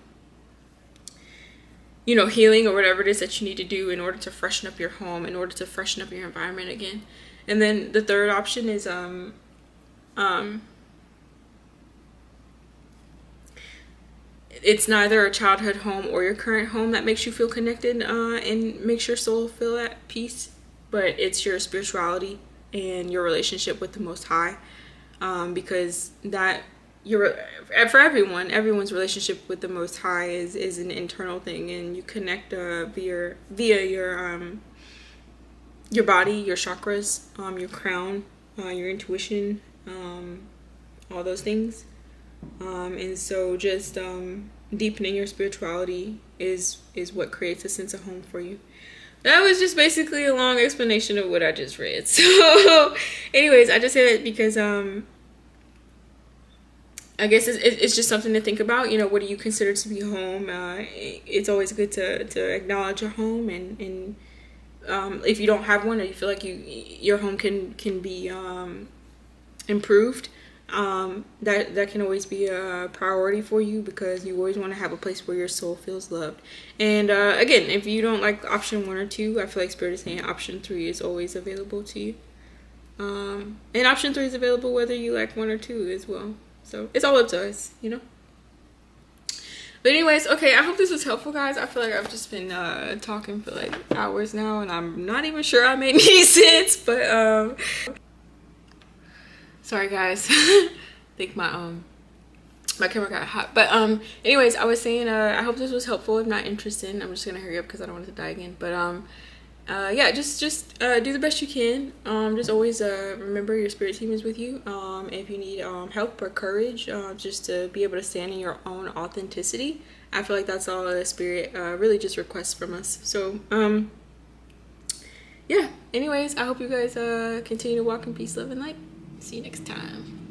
healing, or whatever it is that you need to do in order to freshen up your home, in order to freshen up your environment again. And then the third option is it's neither a childhood home or your current home that makes you feel connected and makes your soul feel at peace, but it's your spirituality and your relationship with the Most High, because that for everyone's relationship with the Most High is an internal thing, and you connect via your body, your chakras, your crown, your intuition, all those things, and so just deepening your spirituality is what creates a sense of home for you. That was just basically a long explanation of what I just read. So anyways, I just say that because I guess it's just something to think about. What do you consider to be home? It's always good to acknowledge your home, and if you don't have one, or you feel like your home can be improved, that can always be a priority for you, because you always want to have a place where your soul feels loved. And again, if you don't like option 1 or 2, I feel like Spirit is saying option 3 is always available to you. And option 3 is available whether you like 1 or 2 as well. So it's all up to us, But anyways, okay, I hope this was helpful, guys. I feel like I've just been talking for like hours now, and I'm not even sure I made any sense, but sorry guys. I think my camera got hot. But anyways, I was saying I hope this was helpful. If not interesting, I'm just gonna hurry up because I don't want it to die again. But yeah, just do the best you can. Just always remember your spirit team is with you. If you need help or courage, just to be able to stand in your own authenticity, I feel like that's all the spirit really just requests from us. So yeah, anyways, I hope you guys continue to walk in peace, love, and light. See you next time.